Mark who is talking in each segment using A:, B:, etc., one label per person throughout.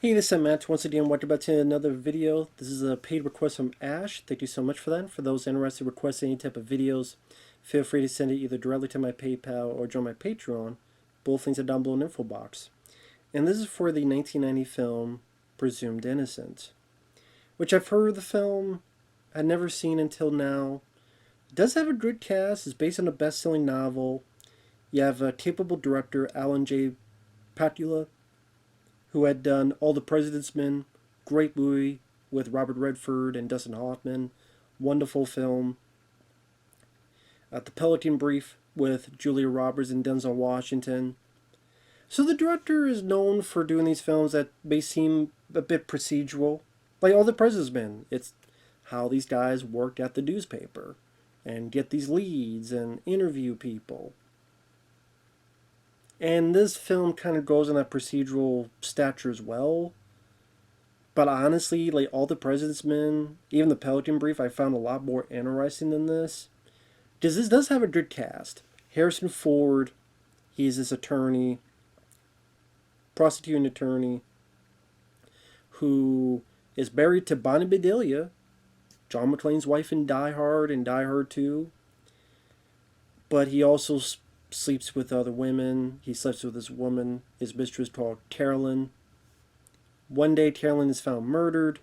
A: Hey, this is Matt. Once again, welcome back to another video. This is a paid request from Ash. Thank you so much for that. For those interested in requesting any type of videos, feel free to send it either directly to my PayPal or join my Patreon. Both links are down below in the info box. And this is for the 1990 film Presumed Innocent, which I've heard of the film. I'd never seen until now. It does have a good cast. It's based on a best-selling novel. You have a capable director, Alan J. Patula, who had done All the President's Men, great movie with Robert Redford and Dustin Hoffman, wonderful film. The Pelican Brief with Julia Roberts and Denzel Washington. So the director is known for doing these films that may seem a bit procedural, like All the President's Men. It's how these guys worked at the newspaper and get these leads and interview people. And this film kind of goes in that procedural stature as well. But honestly, like All the President's Men, even the Pelican Brief, I found a lot more interesting than this. Because this does have a good cast. Harrison Ford, he's this attorney, prosecuting attorney, who is married to Bonnie Bedelia, John McClane's wife in Die Hard and Die Hard 2. But he also sleeps with other women. He sleeps with this woman, his mistress called Carolyn. One day, Carolyn is found murdered.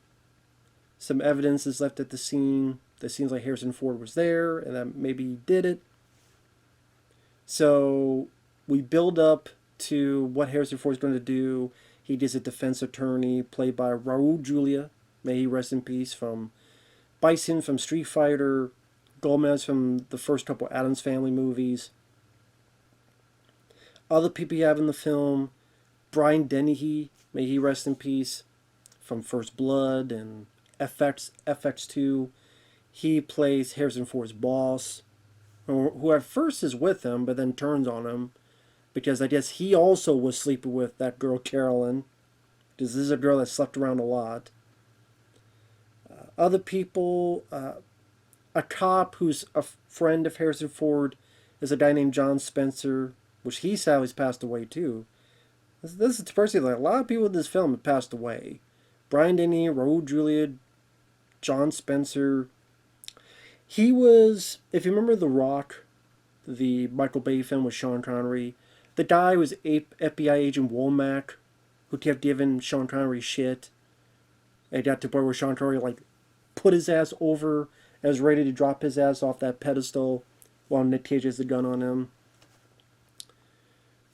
A: Some evidence is left at the scene that seems like Harrison Ford was there and that maybe he did it. So we build up to what Harrison Ford is going to do. He is a defense attorney played by Raul Julia, may he rest in peace, from Bison from Street Fighter, Gomez from the first couple Addams Family movies. Other people you have in the film, Brian Dennehy, may he rest in peace, from First Blood and FX2. He plays Harrison Ford's boss, who at first is with him, but then turns on him, because I guess he also was sleeping with that girl Carolyn, because this is a girl that slept around a lot. Other people, a cop who's a friend of Harrison Ford is a guy named John Spencer, which he sadly passed away too. This is personally, like, a lot of people in this film have passed away. Brian Denny, Raul Julia, John Spencer. He was, if you remember The Rock, the Michael Bay film with Sean Connery, the guy was FBI agent Womack, who kept giving Sean Connery shit. It got to the point where Sean Connery put his ass over and was ready to drop his ass off that pedestal while Nick Cage has the gun on him.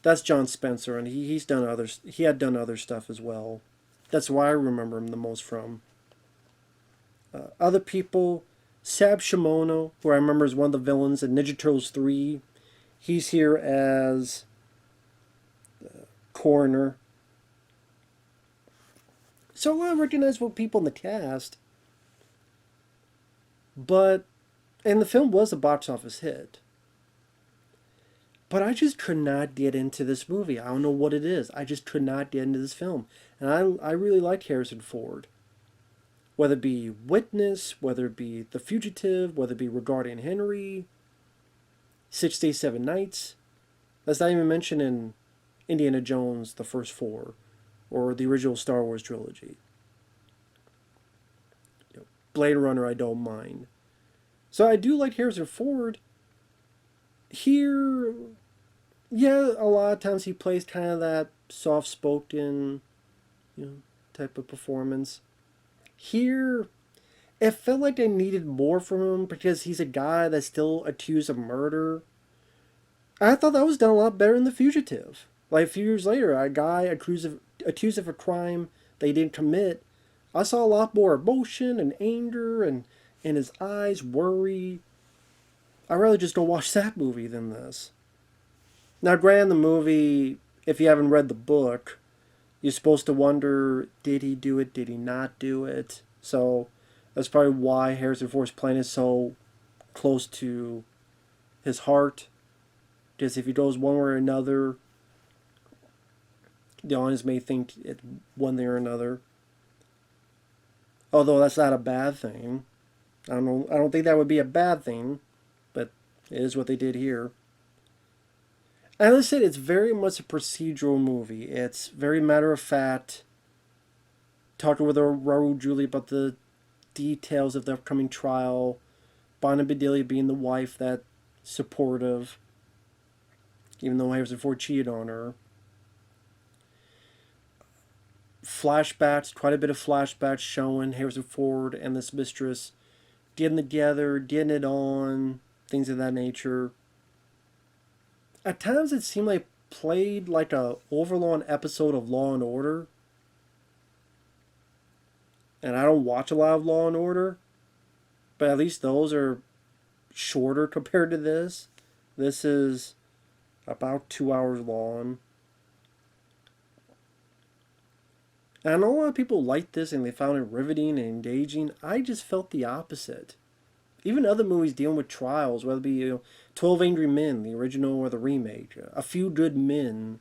A: That's John Spencer, and he had done other stuff as well. That's why I remember him the most from. Other people, Sab Shimono, who I remember is one of the villains in Ninja Turtles 3. He's here as the coroner. So a lot of recognizable people in the cast. And the film was a box office hit. But I just could not get into this movie. I don't know what it is. I just could not get into this film. And I really liked Harrison Ford. Whether it be Witness, whether it be The Fugitive, whether it be Regarding Henry, 6 Days, 7 Nights. That's not even mentioned in Indiana Jones, the first 4, or the original Star Wars trilogy. Blade Runner, I don't mind. So I do like Harrison Ford. Here, yeah, a lot of times he plays kind of that soft-spoken, type of performance. Here, it felt like I needed more from him because he's a guy that's still accused of murder. I thought that was done a lot better in The Fugitive. Like a few years later, a guy accused of a crime they didn't commit. I saw a lot more emotion and anger and in his eyes, worry. I'd rather just go watch that movie than this. Now, granted, the movie, if you haven't read the book, you're supposed to wonder, did he do it, did he not do it? So that's probably why Harrison Ford's plan is so close to his heart. Because if he goes one way or another, the audience may think it's one way or another. Although that's not a bad thing. I don't think that would be a bad thing. But it is what they did here. And as I said, it's very much a procedural movie. It's very matter of fact. talking with Raul Julia about the details of the upcoming trial. Bonnie Bedelia being the wife that's supportive, even though Harrison Ford cheated on her. Flashbacks, quite a bit of flashbacks showing Harrison Ford and this mistress getting together, getting it on, things of that nature. At times it seemed like played like a overlong episode of Law and Order. And I don't watch a lot of Law and Order, but at least those are shorter compared to this. This is about 2 hours long. And I know a lot of people liked this and they found it riveting and engaging. I just felt the opposite. Even other movies dealing with trials, whether it be 12 Angry Men, the original or the remake, A Few Good Men.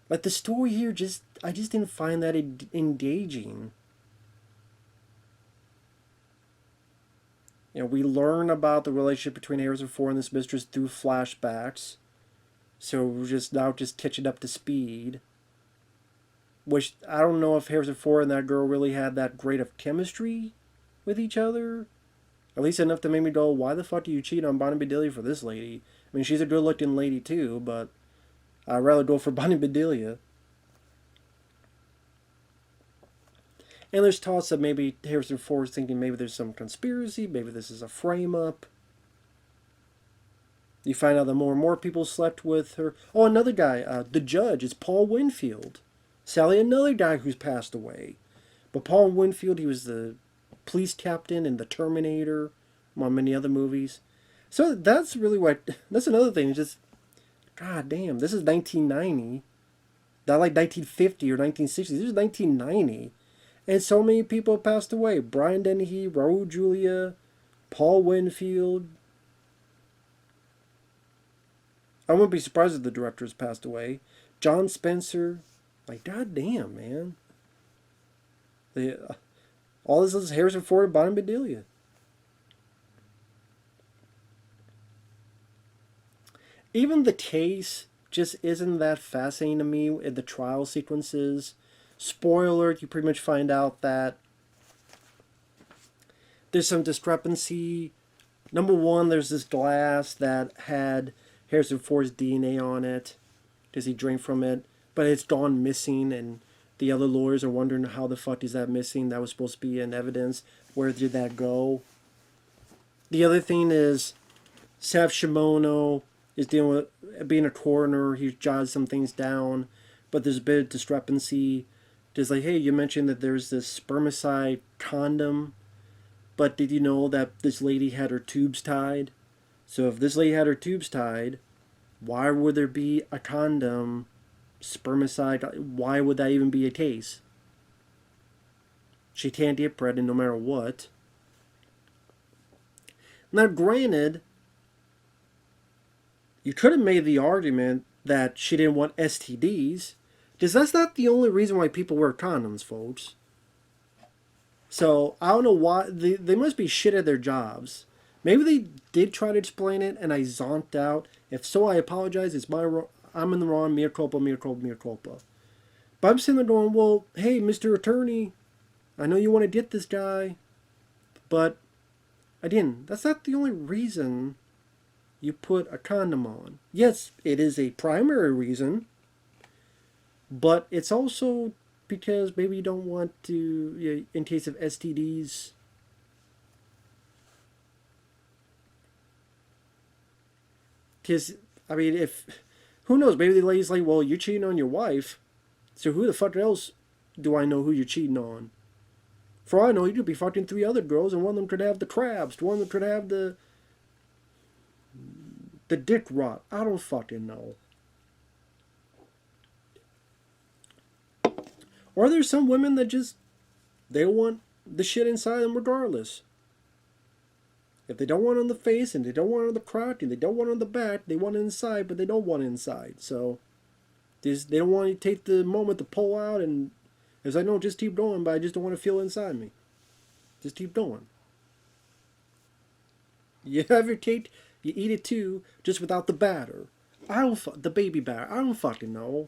A: Like the story here, I just didn't find that engaging. We learn about the relationship between Harrison Ford and this mistress through flashbacks. So we're just catching up to speed. Which, I don't know if Harrison Ford and that girl really had that great of chemistry with each other. At least enough to make me go, why the fuck do you cheat on Bonnie Bedelia for this lady? I mean, she's a good-looking lady too, but I'd rather go for Bonnie Bedelia. And there's talks that maybe Harrison Ford's thinking maybe there's some conspiracy, maybe this is a frame-up. You find out that more and more people slept with her. Oh, another guy, the judge, is Paul Winfield. Sally, another guy who's passed away. But Paul Winfield, he was the police captain in The Terminator, among many other movies. So that's really that's another thing. Just, god damn, this is 1990. Not like 1950 or 1960. This is 1990. And so many people have passed away. Brian Dennehy, Raul Julia, Paul Winfield. I wouldn't be surprised if the director has passed away. John Spencer. Like, god damn, man. All this is Harrison Ford and Bonnie Bedelia. Even the case just isn't that fascinating to me in the trial sequences. Spoiler alert, you pretty much find out that there's some discrepancy. Number one, there's this glass that had Harrison Ford's DNA on it because he drank from it, but it's gone missing, and the other lawyers are wondering how the fuck is that missing? That was supposed to be in evidence. Where did that go? The other thing is Seth Shimono is dealing with being a coroner. He jotted some things down, but there's a bit of discrepancy. Just like, hey, you mentioned that there's this spermicide condom, but did you know that this lady had her tubes tied? So if this lady had her tubes tied, why would there be a condom? Spermicide, why would that even be a case? She can't get pregnant no matter what. Now, granted, you could have made the argument that she didn't want STDs, because that's not the only reason why people wear condoms, folks. So, I don't know why. They must be shit at their jobs. Maybe they did try to explain it and I zonked out. If so, I apologize. It's my wrong. I'm in the wrong. Mea culpa, mea culpa, mea culpa. But I'm sitting there going, well, hey, Mr. Attorney, I know you want to get this guy, but again, that's not the only reason you put a condom on. Yes, it is a primary reason, but it's also because maybe you don't want to, in case of STDs. Because, I mean, who knows, maybe the lady's like, well, you're cheating on your wife, so who the fuck else do I know who you're cheating on? For all I know, you could be fucking 3 other girls, and one of them could have the crabs, one of them could have the dick rot. I don't fucking know. Or there's some women that just, they want the shit inside them regardless. If they don't want it on the face, and they don't want it on the crotch, and they don't want it on the back, they want it inside, but they don't want it inside. So, they don't want to take the moment to pull out, and as I know, just keep going, but I just don't want to feel it inside me. Just keep going. You have your cake, you eat it too, just without the batter. The baby batter. I don't fucking know.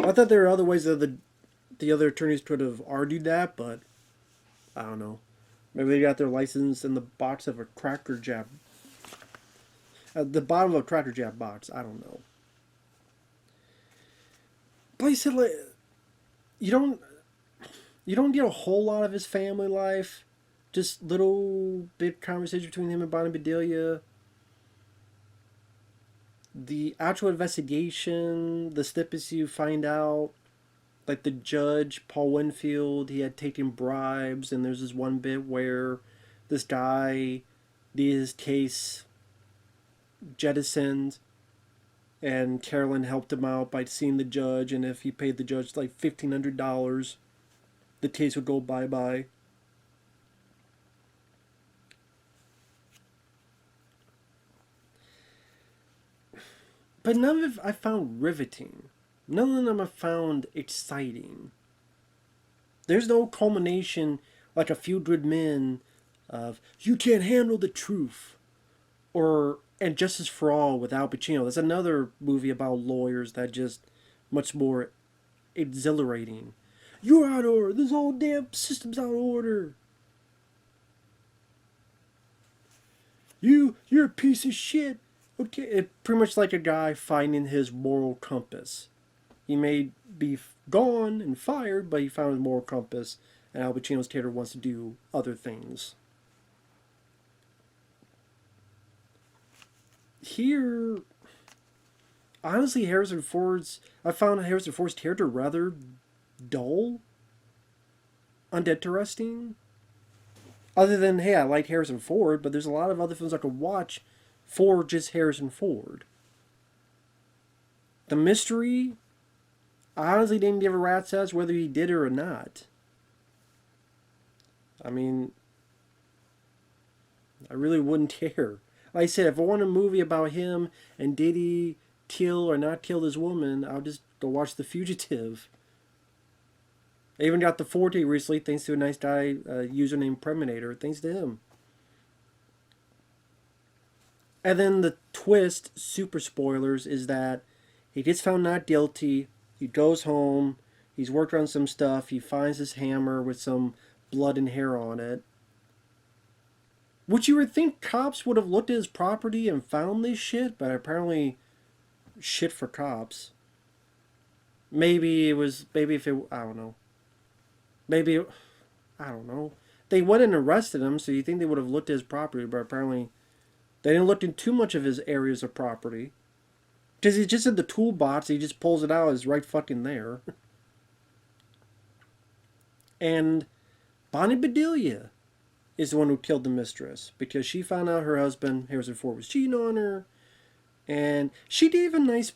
A: I thought there were other ways of the other attorneys could have argued that, but I don't know. Maybe they got their license in the box of a Cracker Jack, at the bottom of a Cracker Jack box. I don't know. But he said, like, you don't you don't get a whole lot of his family life. Just little bit conversation between him and Bonnie Bedelia. The actual investigation, the snippets you find out, like the judge, Paul Winfield, he had taken bribes, and there's this one bit where this guy needed his case jettisoned, and Carolyn helped him out by seeing the judge, and if he paid the judge like $1,500, the case would go bye-bye. But none of it I found riveting. None of them I found exciting. There's no culmination like A Few Good Men of You Can't Handle the Truth or And Justice for All with Al Pacino. That's another movie about lawyers that just much more exhilarating. You're out of order. This whole damn system's out of order. You're a piece of shit. Okay, it's pretty much like a guy finding his moral compass. He may be gone and fired, but he found his moral compass, and Al Pacino's character wants to do other things. Here, honestly, I found Harrison Ford's character rather dull, uninteresting. Other than, hey, I like Harrison Ford, but there's a lot of other films I could watch for just Harrison Ford. The mystery, I honestly didn't give a rat's ass whether he did it or not. I mean, I really wouldn't care. Like I said, if I want a movie about him and did he kill or not kill this woman, I'll just go watch The Fugitive. I even got the 4K recently thanks to a nice guy, user named Preminator. Thanks to him. And then the twist, super spoilers, is that he gets found not guilty. He goes home. He's worked on some stuff. He finds his hammer with some blood and hair on it. Which you would think cops would have looked at his property and found this shit, but apparently shit for cops. Maybe if it, I don't know. I don't know. They went and arrested him, so you think they would have looked at his property, but apparently they didn't look in too much of his areas of property. Because he's just in the toolbox, he just pulls it out, it's right fucking there. And Bonnie Bedelia is the one who killed the mistress, because she found out her husband, Harrison Ford, was cheating on her, and she gave a nice,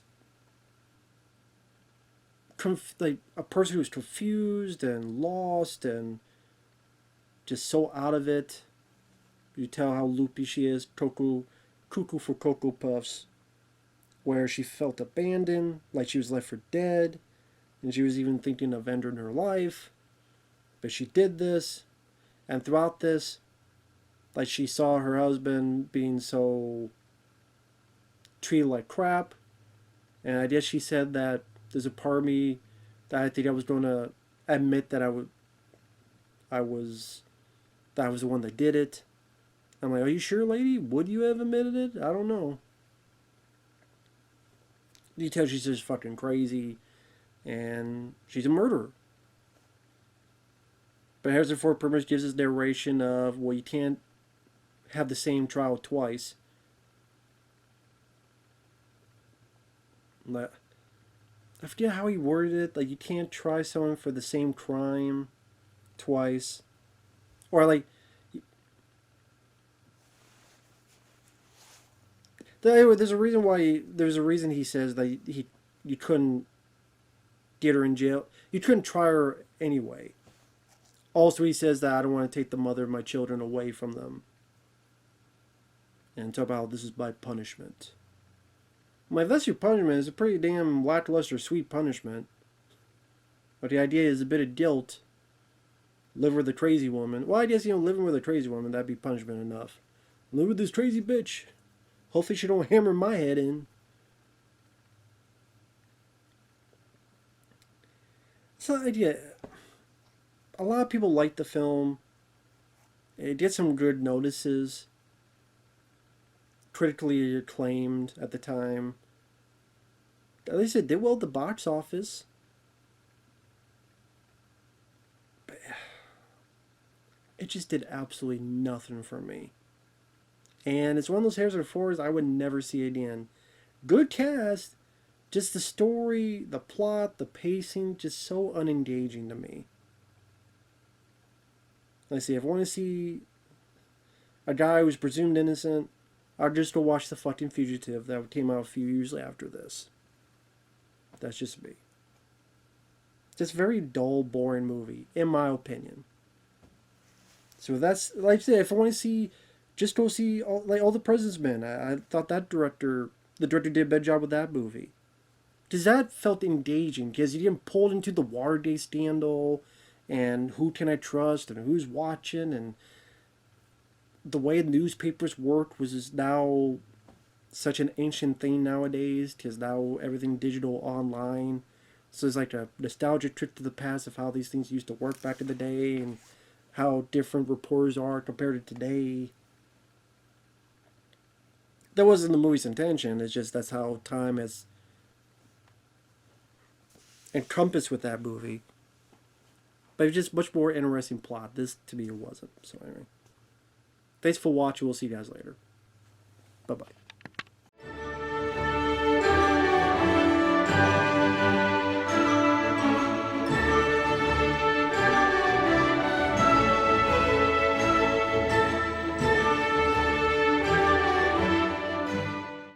A: like, a person who was confused and lost and just so out of it. You tell how loopy she is, cuckoo for Cocoa Puffs, where she felt abandoned, like she was left for dead, and she was even thinking of ending her life, but she did this, and throughout this, like she saw her husband being so treated like crap, and I guess she said that there's a part of me that I think I was going to admit that I was the one that did it. I'm like, are you sure, lady? Would you have admitted it? I don't know. You tell she's just fucking crazy, and she's a murderer. But Harrison Ford pretty much gives this narration of, well, you can't have the same trial twice. Like, I forget how he worded it. Like, you can't try someone for the same crime twice. Or, like, there's a reason he says that you couldn't get her in jail. You couldn't try her anyway. Also, he says that I don't want to take the mother of my children away from them. And talk about this is my punishment. I'm like, that's your punishment. It's a pretty damn lackluster, sweet punishment. But the idea is a bit of guilt. Live with a crazy woman. Well, I guess, living with a crazy woman, that'd be punishment enough. Live with this crazy bitch. Hopefully she don't hammer my head in. It's not idea. A lot of people liked the film. It did some good notices. Critically acclaimed at the time. At least it did well at the box office. But it just did absolutely nothing for me. And it's one of those Harrison Fords I would never see again. Good cast, just the story, the plot, the pacing, just so unengaging to me. Let's see, if I want to see a guy who's presumed innocent, I'll just go watch The fucking Fugitive that came out a few years after this. That's just me. Just a very dull, boring movie, in my opinion. So that's, like I said, if I want to see, just go see All the President's Men. I thought the director did a better job with that movie. Because that felt engaging, because you didn't pull into the Watergate scandal, and who can I trust, and who's watching, and the way newspapers work was just now such an ancient thing nowadays, because now everything digital online. So it's like a nostalgic trip to the past of how these things used to work back in the day, and how different reporters are compared to today. That wasn't the movie's intention, it's just that's how time has encompassed with that movie. But it's just much more interesting plot. This, to me, it wasn't. So anyway. Thanks for watching. We'll see you guys later. Bye-bye.